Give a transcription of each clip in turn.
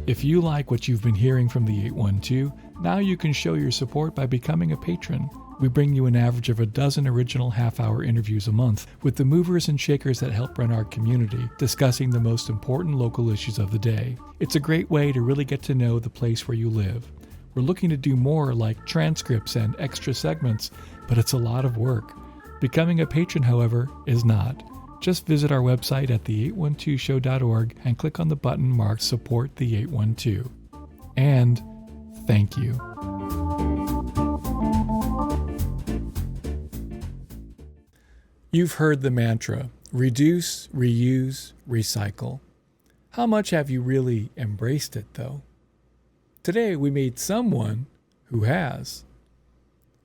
If you like what you've been hearing from the 812, now you can show your support by becoming a patron. We bring you an average of a dozen original half-hour interviews a month with the movers and shakers that help run our community, discussing the most important local issues of the day. It's a great way to really get to know the place where you live. We're looking to do more like transcripts and extra segments, but it's a lot of work. Becoming a patron, however, is not. Just visit our website at the812show.org and click on the button marked Support the 812. And thank you. You've heard the mantra, reduce, reuse, recycle. How much have you really embraced it, though? Today we meet someone who has.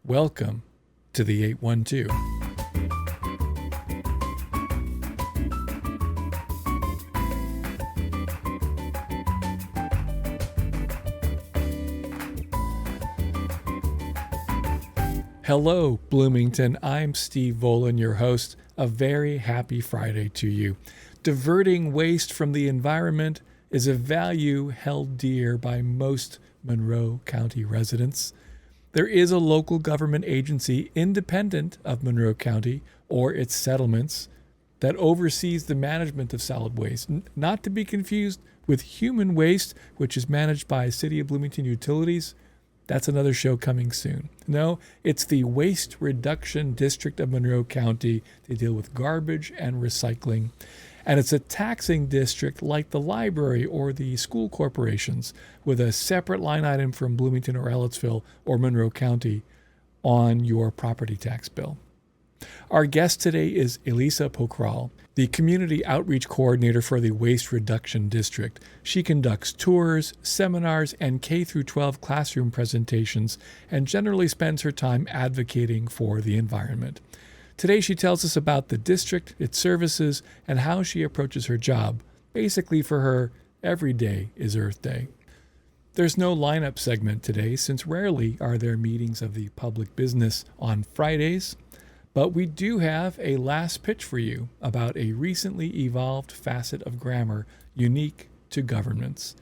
Welcome to the 812. Hello, Bloomington. I'm Steve Volan, your host. A very happy Friday to you. Diverting waste from the environment is a value held dear by most Monroe County residents. There is a local government agency independent of Monroe County or its settlements that oversees the management of solid waste, not to be confused with human waste, which is managed by City of Bloomington Utilities. That's another show coming soon. No, it's the Waste Reduction District of Monroe County. They deal with garbage and recycling. And it's a taxing district like the library or the school corporations with a separate line item from Bloomington or Ellettsville or Monroe County on your property tax bill. Our guest today is Elisa Pokral, the Community Outreach Coordinator for the Waste Reduction District. She conducts tours, seminars, and K-12 classroom presentations, and generally spends her time advocating for the environment. Today she tells us about the district, its services, and how she approaches her job. Basically, for her, every day is Earth Day. There's no lineup segment today, since rarely are there meetings of the public business on Fridays. But we do have a last pitch for you about a recently evolved facet of grammar unique to governments.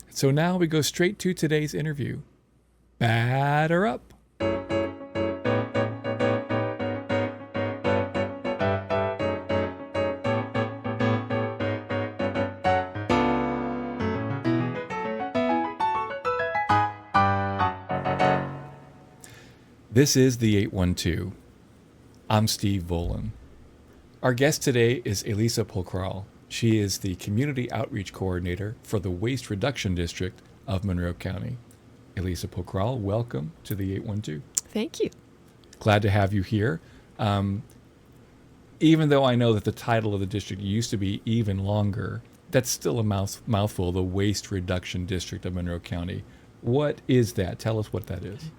So now we go straight to today's interview. Batter up. This is the 812. I'm Steve Volan. Our guest today is Elisa Pokral. She is the Community Outreach Coordinator for the Waste Reduction District of Monroe County. Elisa Pokral, welcome to the 812. Thank you. Glad to have you here. Even though I know that the title of the district used to be even longer, that's still a mouthful, the Waste Reduction District of Monroe County. What is that? Tell us what that is.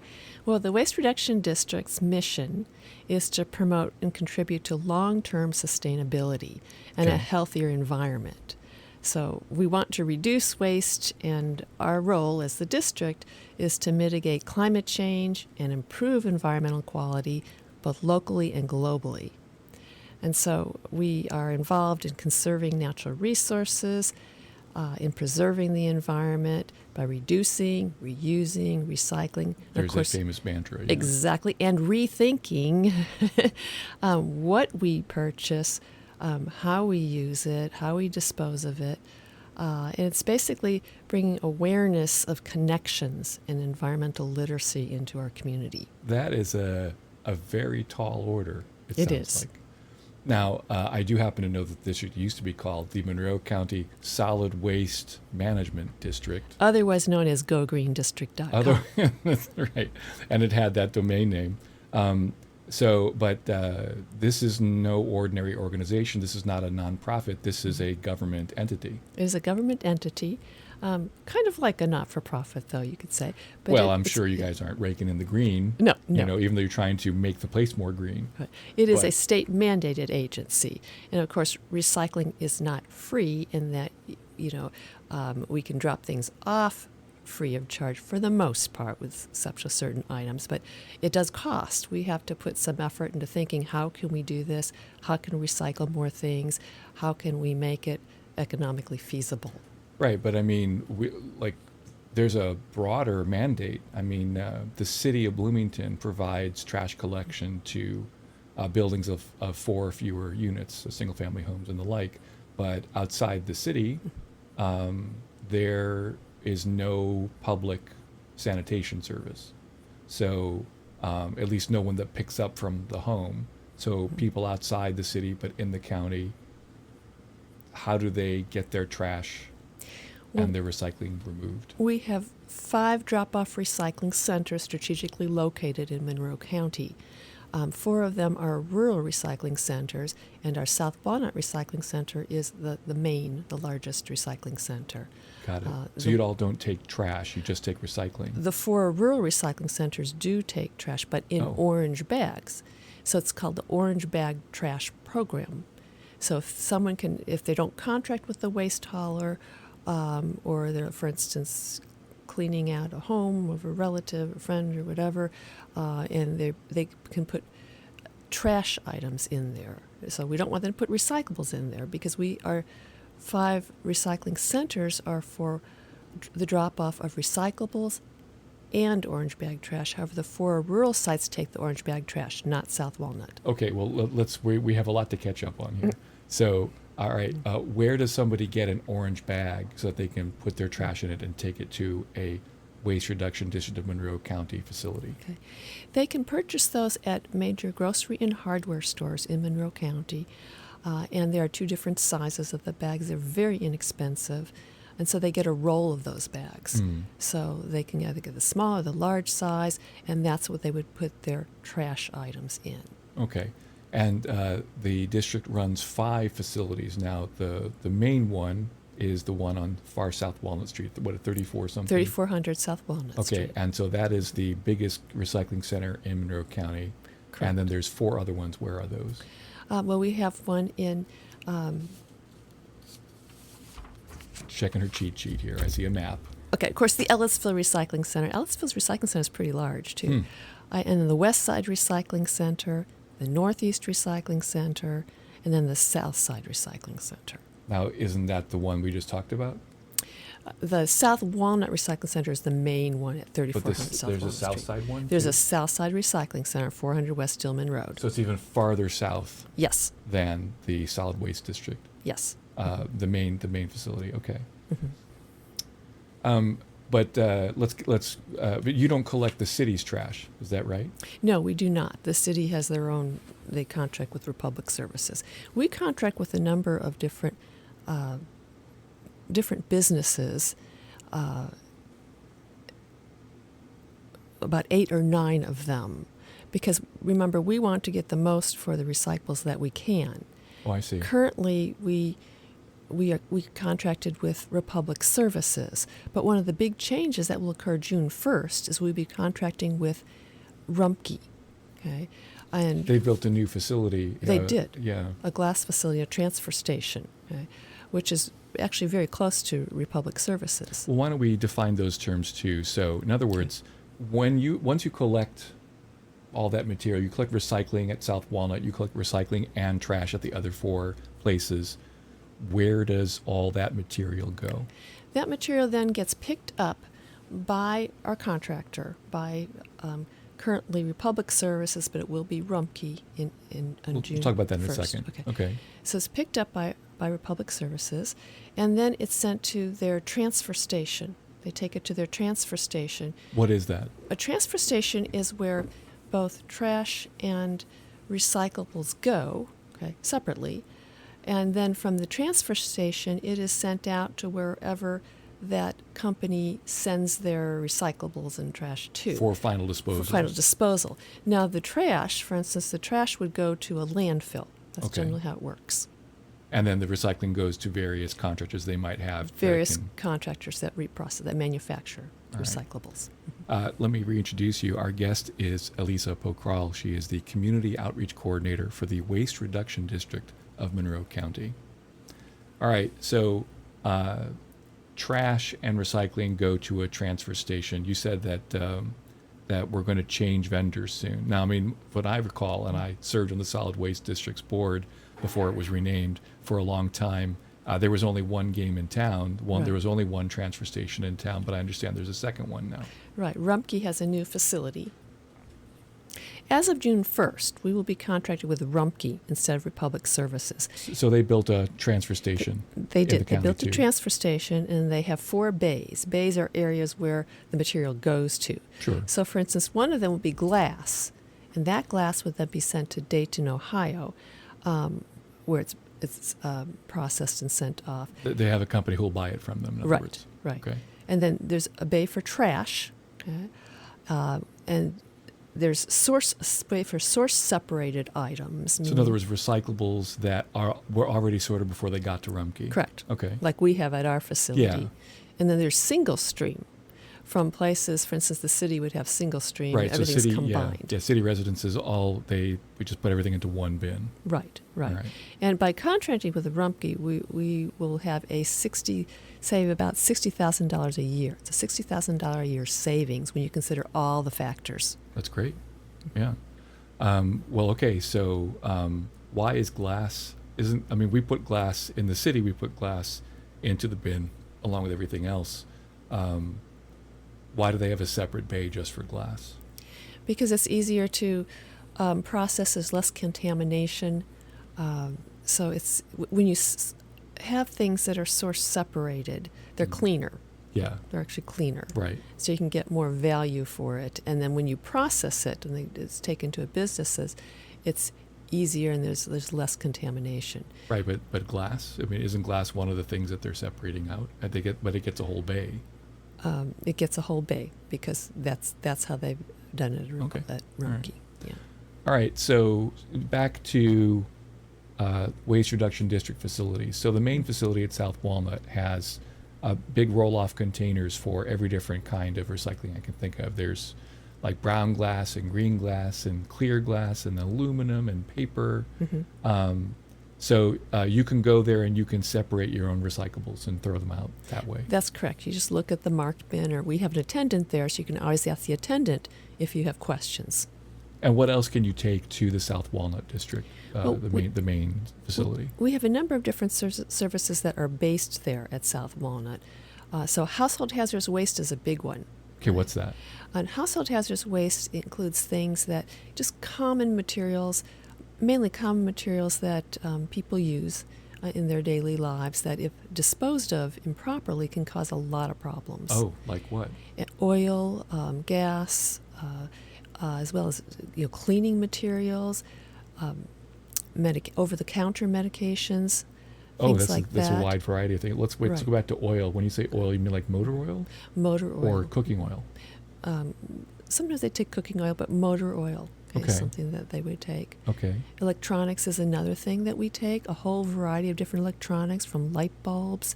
Well, the Waste Reduction District's mission is to promote and contribute to long-term sustainability and a healthier environment. So we want to reduce waste, and our role as the district is to mitigate climate change and improve environmental quality both locally and globally. And so we are involved in conserving natural resources, in preserving the environment by reducing, reusing, recycling. There's of course, a famous mantra. Yeah. Exactly, and rethinking what we purchase, how we use it, how we dispose of it. And it's basically bringing awareness of connections and environmental literacy into our community. That is a very tall order, it It sounds is. like. Now, I do happen to know that this used to be called the Monroe County Solid Waste Management District. Otherwise known as gogreendistrict.com. That's right. And it had that domain name. But this is no ordinary organization. This is not a nonprofit. This is a government entity. It is a government entity, kind of like a not-for-profit, though, you could say. But Well, I'm sure you guys aren't raking in the green. No. Even though you're trying to make the place more green. It is a state-mandated agency. And, of course, recycling is not free in that, we can drop things off free of charge for the most part, with exception of certain items, but it does cost. We have to put some effort into thinking, how can we do this? How can we recycle more things? How can we make it economically feasible? Right, but I mean, there's a broader mandate. I mean, the city of Bloomington provides trash collection to buildings of 4 or fewer units, so single-family homes and the like. But outside the city, there is no public sanitation service. So at least no one that picks up from the home. So people outside the city but in the county, how do they get their trash and their recycling removed? We have 5 drop-off recycling centers strategically located in Monroe County. 4 of them are rural recycling centers, and our South Walnut Recycling Center is the largest recycling center. Got it. So you all don't take trash, you just take recycling. The 4 rural recycling centers do take trash, but in orange bags. So it's called the Orange Bag Trash Program. So if they don't contract with the waste hauler, or they're, for instance, cleaning out a home of a relative, a friend, or whatever, and they can put trash items in there. So we don't want them to put recyclables in there, because our 5 recycling centers are for the drop-off of recyclables and orange bag trash. However, the 4 rural sites take the orange bag trash, not South Walnut. Okay, well, we have a lot to catch up on here. So, all right, where does somebody get an orange bag so that they can put their trash in it and take it to a waste reduction District of Monroe County facility? Okay. They can purchase those at major grocery and hardware stores in Monroe County, and there are 2 different sizes of the bags. They're very inexpensive, and so they get a roll of those bags. So they can either get the small or the large size, and that's what they would put their trash items in. Okay. And the district runs 5 facilities now. The main one is the one on far South Walnut Street, what, at 34 something? 3400 South Walnut Street. Okay, and so that is the biggest recycling center in Monroe County. Correct. And then there's 4 other ones. Where are those? Well, we have one in... Checking her cheat sheet here. I see a map. Okay, of course, the Ellisville Recycling Center. Ellisville's Recycling Center is pretty large, too. And then the West Side Recycling Center, the Northeast Recycling Center, and then the South Side Recycling Center. Now, isn't that the one we just talked about? The South Walnut Recycling Center is the main one at 3400 South Walnut there's a South Street. Side one? There's too? a South Side Recycling Center, 400 West Stillman Road. So it's even farther south Yes. than the solid waste district. Yes. The main facility. Okay. But but you don't collect the city's trash, is that right? No, we do not. The city has their own. They contract with Republic Services. We contract with a number of different businesses. About 8 or 9 of them, because remember, we want to get the most for the recyclables that we can. Oh, I see. Currently, we contracted with Republic Services, but one of the big changes that will occur June 1st is we'll be contracting with Rumpke. Okay, and they built a new facility. They did. Yeah. A glass facility, a transfer station, okay, which is actually very close to Republic Services. Well, why don't we define those terms too? So, in other words, once you collect all that material, you collect recycling at South Walnut, you collect recycling and trash at the other 4 places. Where does all that material go? That material then gets picked up by our contractor, by currently Republic Services, but it will be Rumpke in We'll June. talk about that in 1st. a second. Okay. So it's picked up by Republic Services, and then it's sent to their transfer station. They take it to their transfer station. What is that? A transfer station is where both trash and recyclables go, okay, separately. And then from the transfer station, it is sent out to wherever that company sends their recyclables and trash to. For final disposal. For final disposal. Now, the trash, for instance, the trash would go to a landfill. That's generally how it works. And then the recycling goes to various contractors they might have. Various contractors that that manufacture recyclables. Let me reintroduce you. Our guest is Elisa Pokral. She is the Community Outreach Coordinator for the Waste Reduction District of Monroe County. All right, so trash and recycling go to a transfer station. You said that we're going to change vendors soon. Now, I mean, what I recall, and I served on the Solid Waste District's board before it was renamed for a long time. There was only one game in town. Right. There was only one transfer station in town, but I understand there's a second one now. Right. Rumpke has a new facility. As of June 1st, we will be contracted with Rumpke instead of Republic Services. So they built a transfer station. They did. They built too. a transfer station, and they have 4 bays. Bays are areas where the material goes to. Sure. So, for instance, one of them would be glass, and that glass would then be sent to Dayton, Ohio, where it's processed and sent off. They have a company who will buy it from them, in other words. Right. Okay. And then there's a bay for trash, okay? And there's bay for source separated items. So in other words, recyclables that were already sorted before they got to Rumpke. Correct. Okay. Like we have at our facility. Yeah. And then there's single stream from places, for instance, the city would have single stream. Right. So Everything's city, combined. yeah, city residences we just put everything into one bin. Right. All right. And by contracting with the Rumpke, we will have save about $60,000 a year. It's a $60,000 a year savings when you consider all the factors. That's great. Yeah. Well, okay. So why is glass? We put glass in the city. We put glass into the bin along with everything else. Why do they have a separate bay just for glass? Because it's easier to process. There's less contamination. So it's when you have things that are source separated, they're cleaner. Yeah. They're actually cleaner. Right. So you can get more value for it. And then when you process it and it's taken to a business, it's easier and there's less contamination. Right, but glass, isn't glass one of the things that they're separating out? But it gets a whole bay. It gets a whole bay because that's how they've done it at Rumpke. Right. Yeah. All right, so back to waste reduction district facilities. So the main facility at South Walnut has big roll-off containers for every different kind of recycling I can think of. There's like brown glass and green glass and clear glass and aluminum and paper. Mm-hmm. So you can go there and you can separate your own recyclables and throw them out that way. That's correct. You just look at the marked bin, or we have an attendant there, so you can always ask the attendant if you have questions. And what else can you take to the South Walnut District, the main facility? We have a number of different services that are based there at South Walnut. So household hazardous waste is a big one. Okay, what's that? And household hazardous waste includes things that just common materials, mainly common materials that people use in their daily lives that, if disposed of improperly, can cause a lot of problems. Oh, like what? Oil, gas, as well as cleaning materials, over-the-counter medications, things like that. That's a wide variety of things. Let's go back to oil. When you say oil, you mean like motor oil? Motor oil. Or cooking oil? Sometimes they take cooking oil, but motor oil is Okay. something that they would take. Okay. Electronics is another thing that we take, a whole variety of different electronics, from light bulbs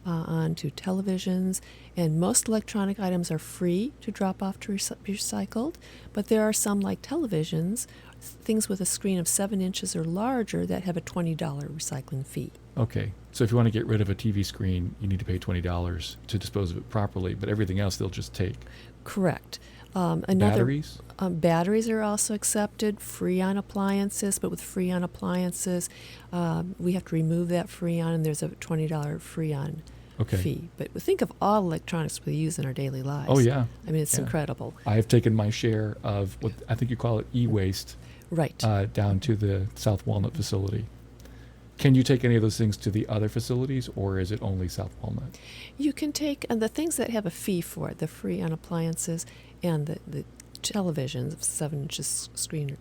on to televisions. And most electronic items are free to drop off to be recycled, but there are some, like televisions, things with a screen of 7 inches or larger, that have a $20 recycling fee. Okay. So if you want to get rid of a TV screen, you need to pay $20 to dispose of it properly, but everything else they'll just take. Correct. Batteries? Batteries are also accepted, Freon appliances, but with Freon appliances, we have to remove that Freon, and there's a $20 Freon fee. But think of all electronics we use in our daily lives. Oh, yeah. It's Yeah. incredible. I have taken my share of what I think you call it e-waste Right. down to the South Walnut facility. Can you take any of those things to the other facilities, or is it only South Walnut? You can take the things that have a fee for it, the Freon appliances and the televisions of 7 inches screen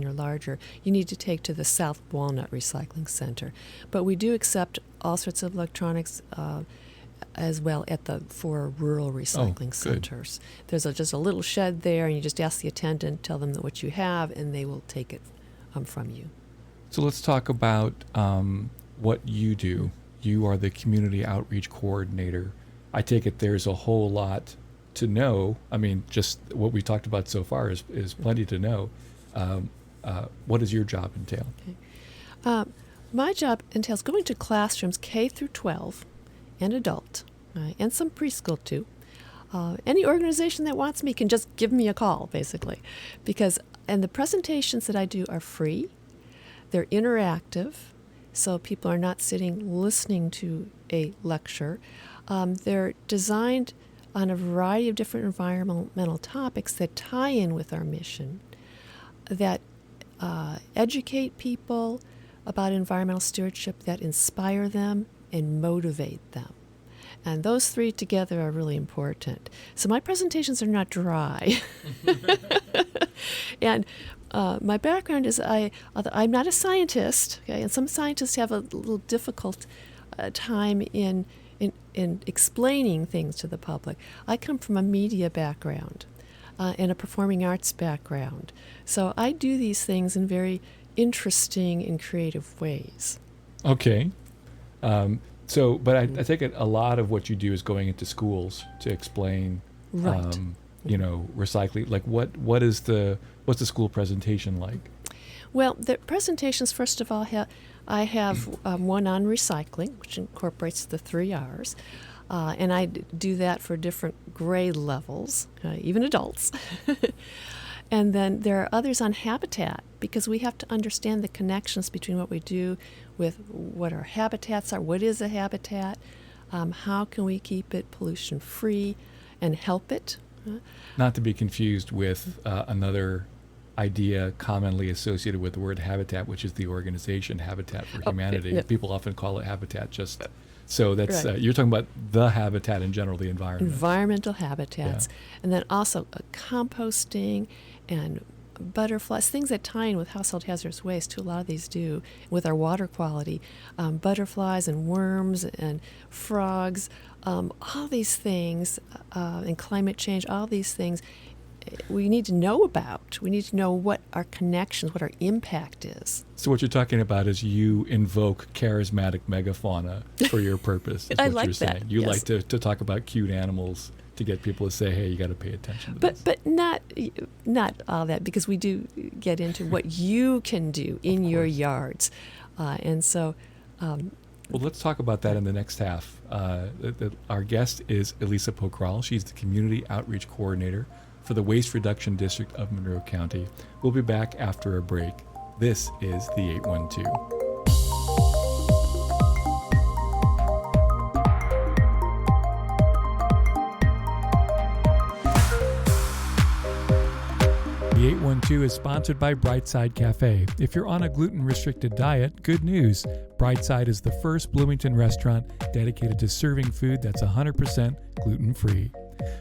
or larger, you need to take to the South Walnut Recycling Center. But we do accept all sorts of electronics as well at the 4 rural recycling centers. There's just a little shed there, and you just ask the attendant, tell them what you have, and they will take it from you. So let's talk about what you do. You are the community outreach coordinator. I take it there's a whole lot to know. Just what we talked about so far is plenty to know. What does your job entail? Okay. My job entails going to classrooms K through 12 and adult and some preschool too. Any organization that wants me can just give me a call, basically, and the presentations that I do are free. They're interactive, so people are not sitting listening to a lecture. They're designed on a variety of different environmental topics that tie in with our mission, that educate people about environmental stewardship, that inspire them and motivate them. And those three together are really important. So my presentations are not dry. And my background is I'm not a scientist, okay, and some scientists have a little difficult time in explaining things to the public. I come from a media background and a performing arts background. So I do these things in very interesting and creative ways. Okay. But I think a lot of what you do is going into schools to explain, Right. Recycling. Like what's the school presentation like? Well, the presentations, first of all, I have one on recycling, which incorporates the 3 R's. And I do that for different grade levels, even adults. And then there are others on habitat, because we have to understand the connections between what we do with what our habitats are, what is a habitat, how can we keep it pollution-free and help it. Not to be confused with another idea commonly associated with the word habitat, which is the organization Habitat for Humanity. Yeah. People often call it habitat just... So that's Right. you're talking about the habitat in general, the environment. Environmental habitats. And then also composting and butterflies, things that tie in with household hazardous waste, too. A lot of these do, with our water quality. Butterflies and worms and frogs, all these things, and climate change, all these things we need to know about. We need to know what our connections, what our impact is. So what you're talking about is you invoke charismatic megafauna for your purpose. Is I what like you're saying. that, You yes. like to talk about cute animals to get people to say, hey, you got to pay attention to this. But not all that, because we do get into what you can do in your yards. And so... Well, let's talk about that in the next half. Our guest is Elisa Pokral. She's the Community Outreach Coordinator for the Waste Reduction District of Monroe County. We'll be back after a break. This is the 812. The 812 is sponsored by Brightside Cafe. If you're on a gluten-restricted diet, good news. Brightside is the first Bloomington restaurant dedicated to serving food that's 100% gluten-free.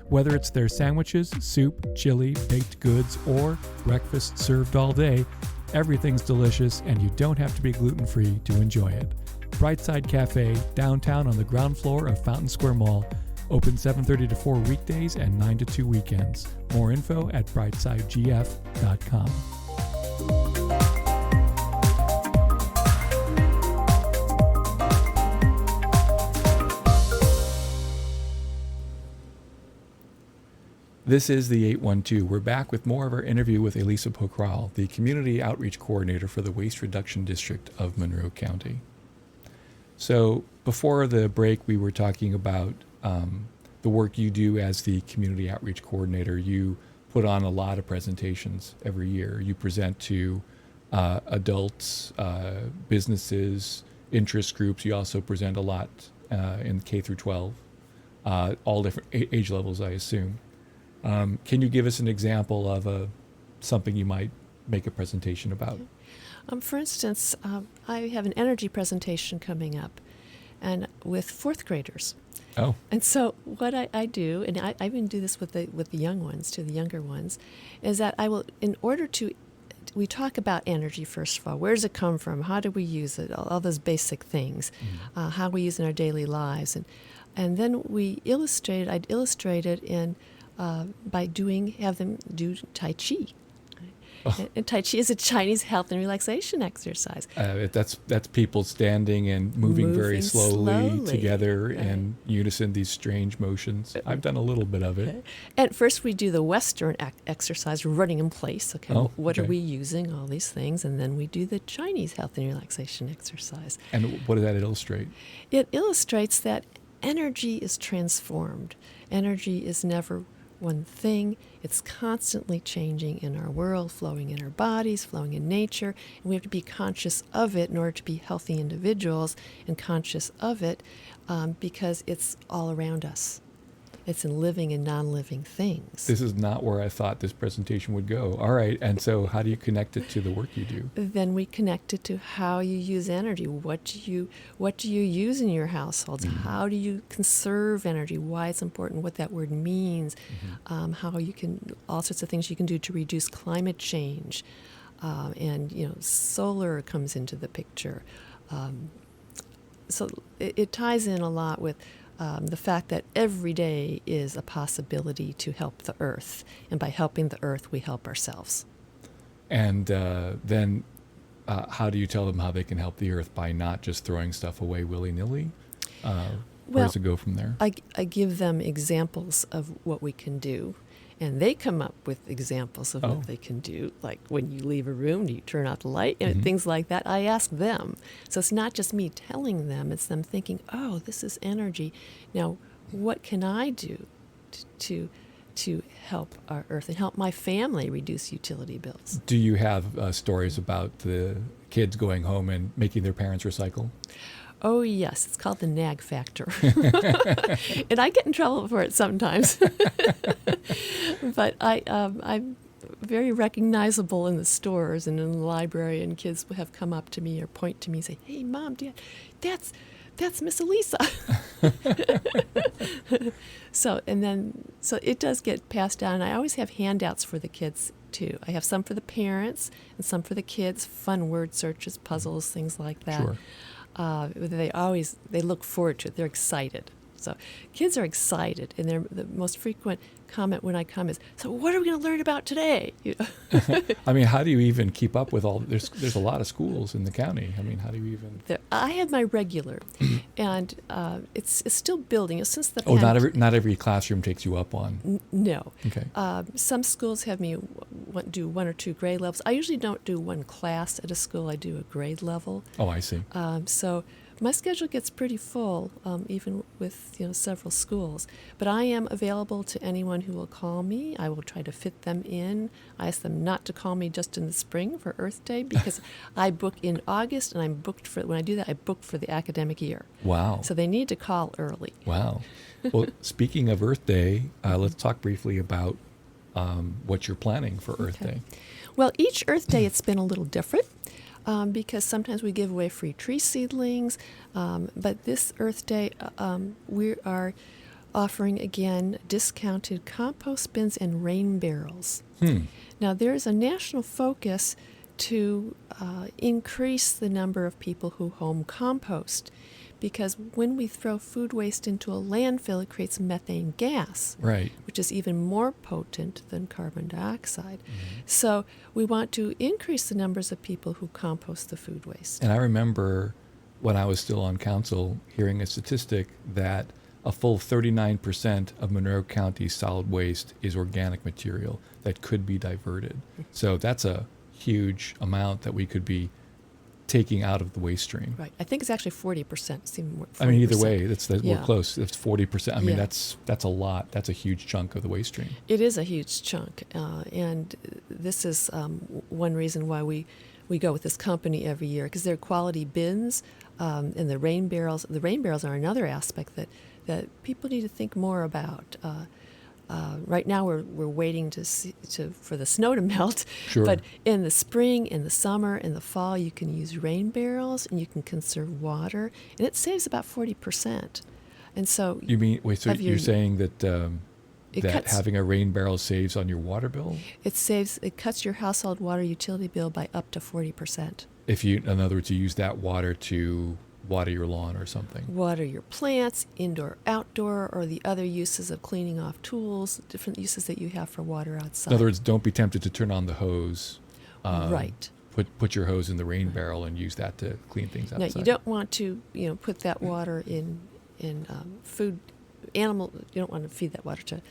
Whether it's their sandwiches, soup, chili, baked goods, or breakfast served all day, everything's delicious and you don't have to be gluten-free to enjoy it. Brightside Cafe, downtown on the ground floor of Fountain Square Mall. Open 7:30 to 4 weekdays and 9 to 2 weekends. More info at brightsidegf.com. This is the 812. We're back with more of our interview with Elisa Pokral, the Community Outreach Coordinator for the Waste Reduction District of Monroe County. So before the break, we were talking about the work you do as the Community Outreach Coordinator. You put on a lot of presentations every year. You present to adults, businesses, interest groups. You also present a lot in K through 12, all different age levels, I assume. Can you give us an example of something you might make a presentation about? For instance, I have an energy presentation coming up, and with fourth graders. Oh. And so what I do, and I even do this with the young ones, to the younger ones, is that I will, we talk about energy first of all. Where does it come from? How do we use it? All those basic things, how we use it in our daily lives, and then I'd illustrate it in have them do Tai Chi. Oh. And Tai Chi is a Chinese health and relaxation exercise. That's people standing and moving very slowly together right. in unison, these strange motions. I've done a little bit of it. Okay. At first we do the Western exercise, running in place. Okay, what are we using? All these things. And then we do the Chinese health and relaxation exercise. And what does that illustrate? It illustrates that energy is transformed. Energy is never one thing. It's constantly changing in our world, flowing in our bodies, flowing in nature. And we have to be conscious of it in order to be healthy individuals and conscious of it because it's all around us. It's in living and non-living things. This is not where I thought this presentation would go. All right. And so how do you connect it to the work you do? Then we connect it to how you use energy. What do you use in your households? Mm-hmm. How do you conserve energy? Why it's important, what that word means, how you can, all sorts of things you can do to reduce climate change. And, solar comes into the picture. So it ties in a lot with the fact that every day is a possibility to help the earth. And by helping the earth, we help ourselves. And then how do you tell them how they can help the earth by not just throwing stuff away willy-nilly? Where does it go from there? I give them examples of what we can do. And they come up with examples of what they can do, like when you leave a room, do you turn out the light, and things like that. I ask them. So it's not just me telling them, it's them thinking, oh, this is energy. Now, what can I do to help our earth and help my family reduce utility bills? Do you have stories about the kids going home and making their parents recycle? Oh, yes. It's called the nag factor. And I get in trouble for it sometimes. But I'm very recognizable in the stores and in the library, and kids have come up to me or point to me and say, hey, Mom, Dad, that's Miss Elisa. So it does get passed down. I always have handouts for the kids, too. I have some for the parents and some for the kids, fun word searches, puzzles, things like that. Sure. They look forward to it. They're excited. So kids are excited, and the most frequent comment when I come is, "So what are we going to learn about today?" I mean, how do you even keep up with all? There's a lot of schools in the county. I mean, how do you even? I have my regular, and it's still building. Since the not every classroom takes you up on. No. Okay. Some schools have me do one or two grade levels. I usually don't do one class at a school. I do a grade level. Oh, I see. So my schedule gets pretty full, even with several schools. But I am available to anyone who will call me. I will try to fit them in. I ask them not to call me just in the spring for Earth Day because I book in August, and I'm booked for. When I do that, I book for the academic year. Wow. So they need to call early. Wow. Well, speaking of Earth Day, let's talk briefly about what you're planning for Earth Day. Well, each Earth Day it's been a little different. Because sometimes we give away free tree seedlings. But this Earth Day, we are offering, again, discounted compost bins and rain barrels. Now, there's a national focus to increase the number of people who home compost. Because when we throw food waste into a landfill, it creates methane gas, right, which is even more potent than carbon dioxide. So we want to increase the numbers of people who compost the food waste. And I remember when I was still on council hearing a statistic that a full 39% of Monroe County's solid waste is organic material that could be diverted. So that's a huge amount that we could be taking out of the waste stream. Right. I think it's actually 40%. It's even more, 40%. I mean, either way, we're close. It's 40%. I mean, that's a lot. That's a huge chunk of the waste stream. It is a huge chunk. And this is one reason why we go with this company every year, because they're quality bins and the rain barrels. The rain barrels are another aspect that people need to think more about. Right now we're waiting for the snow to melt. Sure. But in the spring, in the summer, in the fall, you can use rain barrels and you can conserve water, and it saves about 40%. And so you mean you're saying that having a rain barrel saves on your water bill? It cuts your household water utility bill by up to 40%. If you, in other words, you use that water to water your lawn or something. Water your plants, indoor, outdoor, or the other uses of cleaning off tools, different uses that you have for water outside. In other words, don't be tempted to turn on the hose. Right. Put your hose in the rain barrel and use that to clean things outside. Now, you don't want to, put that water in food, animal. You don't want to feed that water to.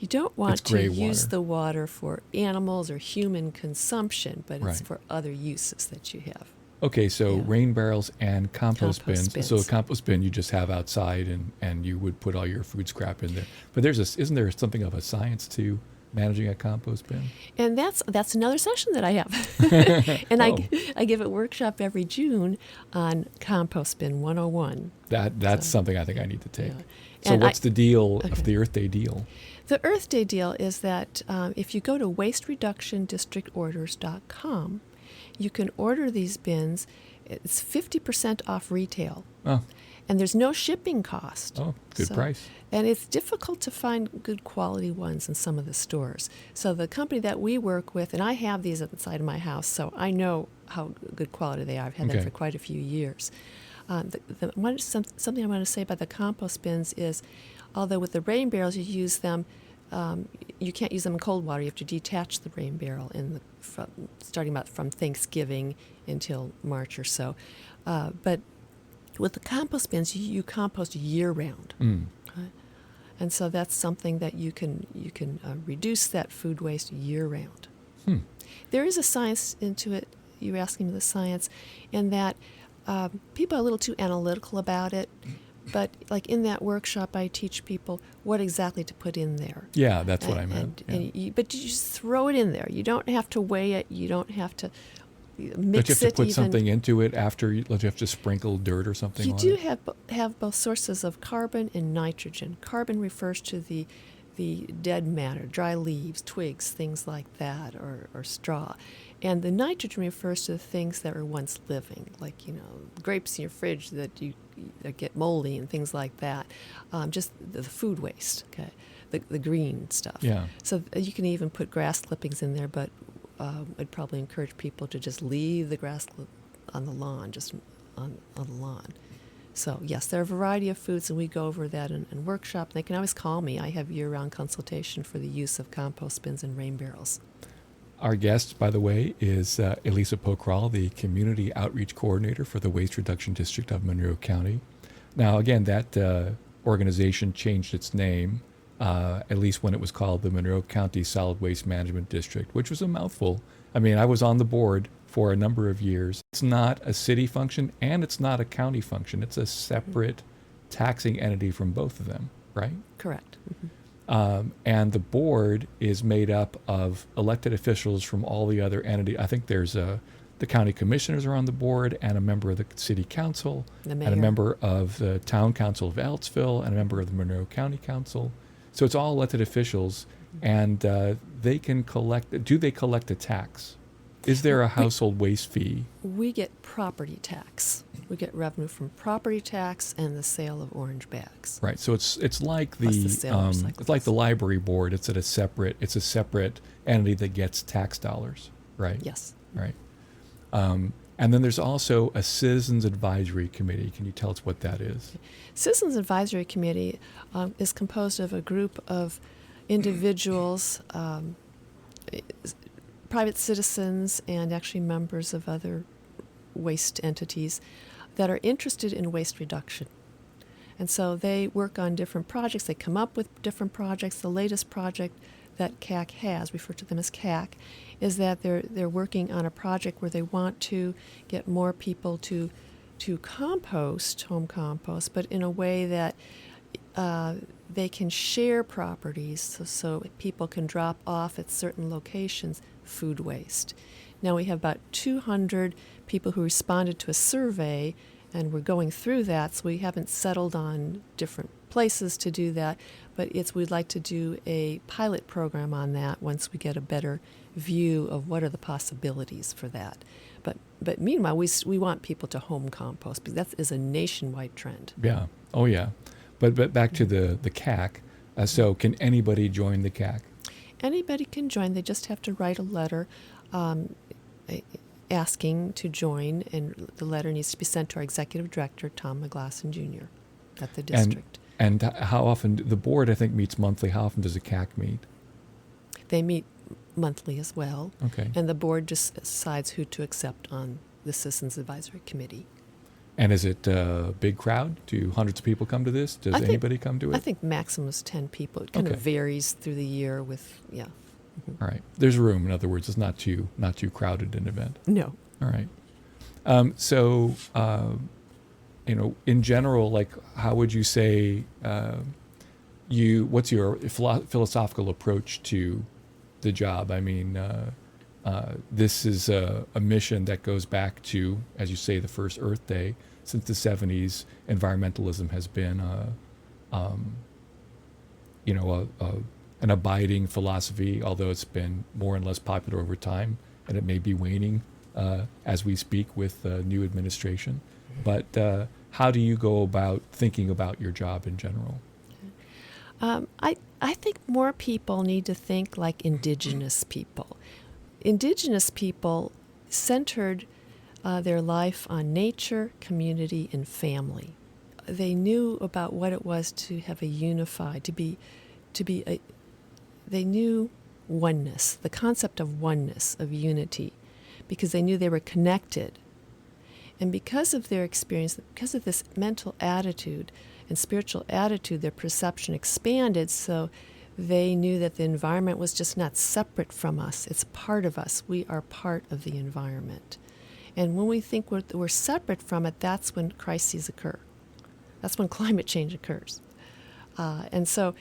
You don't want to use the water for animals or human consumption, but it's for other uses that you have. Okay, so Yeah. rain barrels and compost Compost bins. So a bins. compost bin you just have outside, and you would put all your food scrap in there. But isn't there something of a science to managing a compost bin? And that's another session that I have. And Oh, I give a workshop every June on Compost Bin 101. that's So, something I think I need to take. yeah. So And what's the deal okay. of the Earth Day deal? The Earth Day deal is that if you go to wastereductiondistrictorders.com, you can order these bins. It's 50% off retail, Oh, and there's no shipping cost. oh, good So- price. And it's difficult to find good quality ones in some of the stores. So the company that we work with, and I have these inside of my house, so I know how good quality they are. I've had Okay. them for quite a few years. Something I want to say about the compost bins is, although with the rain barrels you use them, you can't use them in cold water. You have to detach the rain barrel starting about from Thanksgiving until March or so. But with the compost bins, you compost year round. Mm. Right? And so that's something that you can reduce that food waste year round. Hmm. There is a science into it. You were asking me the science, in that people are a little too analytical about it. But like in that workshop, I teach people what exactly to put in there. Yeah, that's what I meant. Yeah. But you just throw it in there. You don't have to weigh it. You don't have to mix Don't you have to it put even. something into it after? Don't you have to sprinkle dirt or something You on do it? have both sources of carbon and nitrogen. Carbon refers to the dead matter, dry leaves, twigs, things like that, or straw. And the nitrogen refers to the things that were once living, like grapes in your fridge that get moldy and things like that. Just the food waste, okay, the green stuff. Yeah. So you can even put grass clippings in there, but I'd probably encourage people to just leave the grass on the lawn, just on the lawn. So yes, there are a variety of foods, and we go over that in workshop. They can always call me. I have year-round consultation for the use of compost bins and rain barrels. Our guest, by the way, is Elisa Pokral, the Community Outreach Coordinator for the Waste Reduction District of Monroe County. Now, again, that organization changed its name, at least when it was called the Monroe County Solid Waste Management District, which was a mouthful. I mean, I was on the board for a number of years. It's not a city function, and it's not a county function. It's a separate taxing entity from both of them, right? Correct. Mm-hmm. And the board is made up of elected officials from all the other entities. I think there's the county commissioners are on the board, and a member of the city council, The and a mayor. member of the town council of Ellettsville, and a member of the Monroe County Council. So it's all elected officials, and they can collect. Do they collect a tax? Is there a household waste fee? We get property tax. We get revenue from property tax and the sale of orange bags. Right. So it's like Plus the the sale of recyclables. it's like the library board. It's a separate entity that gets tax dollars. Right. Yes. Right. And then there's also a Citizens Advisory Committee. Can you tell us what that is? Citizens Advisory Committee is composed of a group of individuals, private citizens, and actually members of other waste entities that are interested in waste reduction. And so they work on different projects. They come up with different projects. The latest project that CAC has, referred to them as CAC, is that they're working on a project where they want to get more people to compost, home compost, but in a way that they can share properties so people can drop off at certain locations food waste. Now we have about 200 people who responded to a survey, and we're going through that, so we haven't settled on different places to do that, but we'd like to do a pilot program on that once we get a better view of what are the possibilities for that. But meanwhile, we want people to home compost, because that is a nationwide trend. Yeah. Oh, yeah. But back to the CAC. So can anybody join the CAC? Anybody can join. They just have to write a letter asking to join, and the letter needs to be sent to our executive director, Tom McGlasson Jr. at the district. And how often, the board I think meets monthly. How often does a CAC meet? They meet monthly as well. Okay. And the board just decides who to accept on the Citizens Advisory Committee. And is it a big crowd? Do hundreds of people come to this? Does anybody come to it? I think maximum is 10 people. It kind of Okay. varies through the year with, yeah. All right. There's room. In other words, it's not too crowded an event. No. All right. So, in general, like, how would you say what's your philosophical approach to the job? I mean, this is a mission that goes back to, as you say, the first Earth Day. Since the 70s, environmentalism has been, an abiding philosophy, although it's been more and less popular over time, and it may be waning as we speak with the new administration. But how do you go about thinking about your job in general? I think more people need to think like indigenous people. Indigenous people centered their life on nature, community, and family. They knew about what it was to have a unified, they knew oneness, the concept of oneness, of unity, because they knew they were connected. And because of their experience, because of this mental attitude and spiritual attitude, their perception expanded, so they knew that the environment was just not separate from us. It's part of us. We are part of the environment. And when we think we're separate from it, that's when crises occur. That's when climate change occurs. And so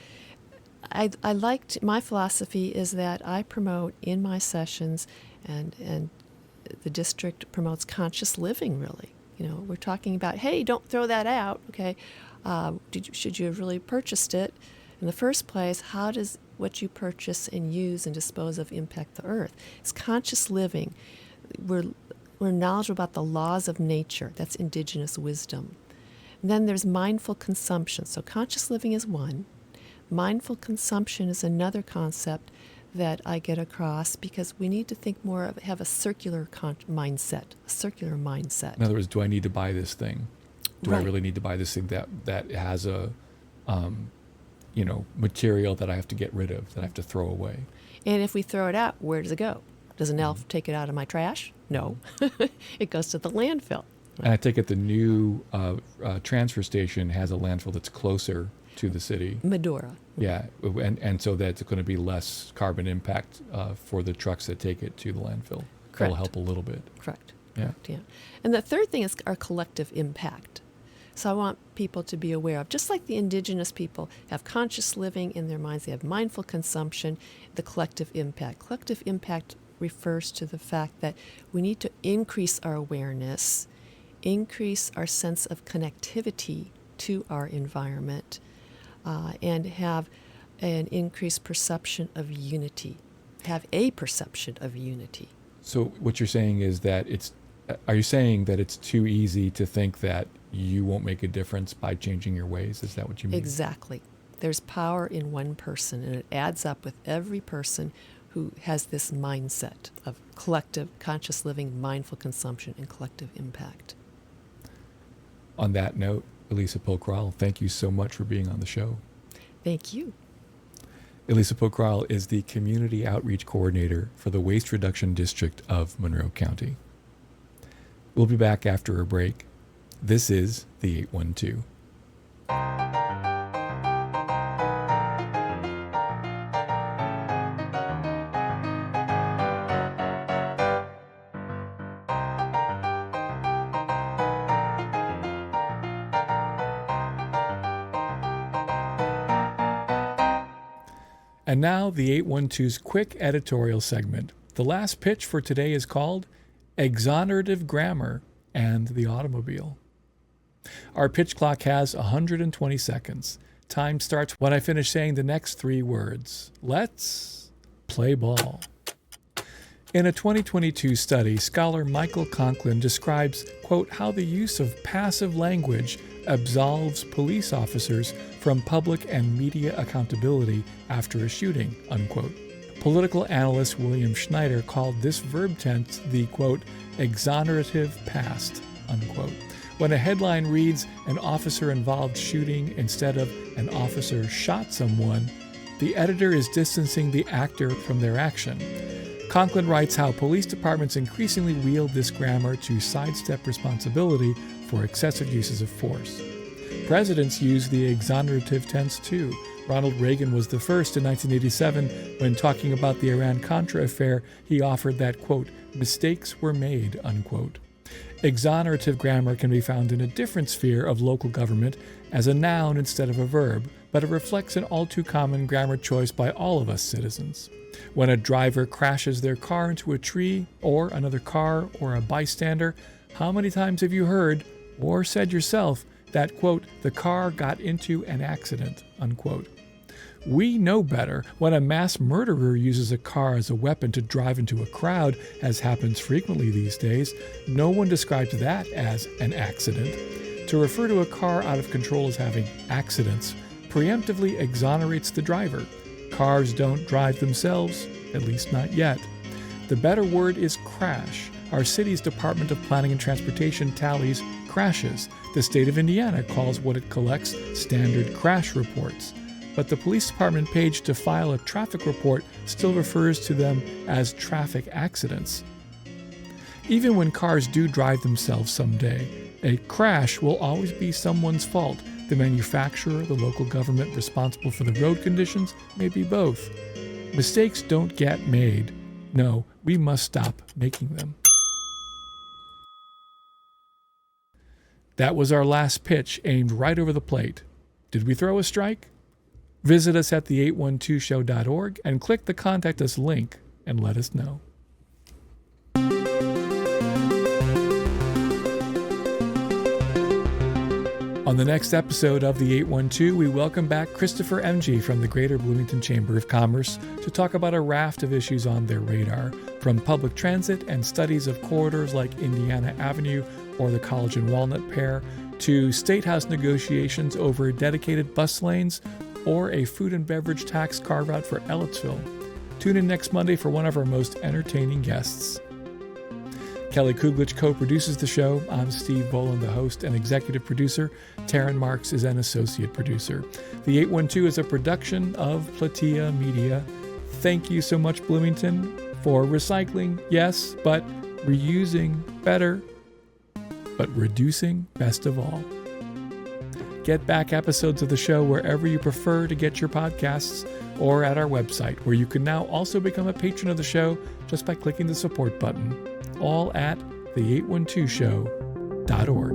I liked, my philosophy is that I promote in my sessions, and the district promotes conscious living, really. We're talking about, hey, don't throw that out, okay? Should you have really purchased it in the first place? How does what you purchase and use and dispose of impact the earth? It's conscious living. We're knowledgeable about the laws of nature. That's indigenous wisdom. And then there's mindful consumption. So conscious living is one. Mindful consumption is another concept that I get across, because we need to think more of, have a circular mindset, a circular mindset. In other words, do I need to buy this thing? Do Right. I really need to buy this thing that has a, material that I have to get rid of, that I have to throw away? And if we throw it out, where does it go? Does an elf take it out of my trash? No. It goes to the landfill. And I take it the new transfer station has a landfill that's closer to the city. Medora. Yeah, and so that's going to be less carbon impact for the trucks that take it to the landfill. Correct. That'll help a little bit. Correct. Yeah. Correct, yeah. And the third thing is our collective impact. So I want people to be aware of, just like the indigenous people have conscious living in their minds, they have mindful consumption, the collective impact. Collective impact refers to the fact that we need to increase our awareness, increase our sense of connectivity to our environment, and have an increased perception of unity, have a perception of unity. So what you're saying is that are you saying that it's too easy to think that you won't make a difference by changing your ways? Is that what you mean? Exactly. There's power in one person, and it adds up with every person who has this mindset of collective conscious living, mindful consumption, and collective impact. On that note, Elisa Pokral, thank you so much for being on the show. Thank you. Elisa Pokral is the Community Outreach Coordinator for the Waste Reduction District of Monroe County. We'll be back after a break. This is the 812. And now the 812's quick editorial segment. The last pitch for today is called Exonerative Grammar and the Automobile. Our pitch clock has 120 seconds. Time starts when I finish saying the next three words. Let's play ball. In a 2022 study, scholar Michael Conklin describes, quote, how the use of passive language absolves police officers from public and media accountability after a shooting, unquote. Political analyst William Schneider called this verb tense the, quote, exonerative past, unquote. When a headline reads, an officer-involved shooting instead of an officer shot someone, the editor is distancing the actor from their action. Conklin writes how police departments increasingly wield this grammar to sidestep responsibility for excessive uses of force. Presidents use the exonerative tense too. Ronald Reagan was the first in 1987 when talking about the Iran-Contra affair, he offered that, quote, mistakes were made, unquote. Exonerative grammar can be found in a different sphere of local government as a noun instead of a verb, but it reflects an all too common grammar choice by all of us citizens. When a driver crashes their car into a tree, or another car, or a bystander, how many times have you heard, or said yourself, that, quote, the car got into an accident, unquote? We know better. When a mass murderer uses a car as a weapon to drive into a crowd, as happens frequently these days, no one describes that as an accident. To refer to a car out of control as having accidents preemptively exonerates the driver. Cars don't drive themselves, at least not yet. The better word is crash. Our city's Department of Planning and Transportation tallies crashes. The state of Indiana calls what it collects standard crash reports. But the police department page to file a traffic report still refers to them as traffic accidents. Even when cars do drive themselves someday, a crash will always be someone's fault. The manufacturer, the local government responsible for the road conditions, may be both. Mistakes don't get made. No, we must stop making them. That was our last pitch, aimed right over the plate. Did we throw a strike? Visit us at the812show.org and click the Contact Us link and let us know. On the next episode of the 812, we welcome back Christopher MG from the Greater Bloomington Chamber of Commerce to talk about a raft of issues on their radar, from public transit and studies of corridors like Indiana Avenue or the College and Walnut Pair, to State House negotiations over dedicated bus lanes or a food and beverage tax carve-out for Ellettsville. Tune in next Monday for one of our most entertaining guests. Kelly Kuglich co-produces the show. I'm Steve Volan, the host and executive producer. Taryn Marks is an associate producer. The 812 is a production of Platea Media. Thank you so much, Bloomington, for recycling, yes, but reusing better, but reducing best of all. Get back episodes of the show wherever you prefer to get your podcasts, or at our website, where you can now also become a patron of the show just by clicking the support button. All at the812show.org.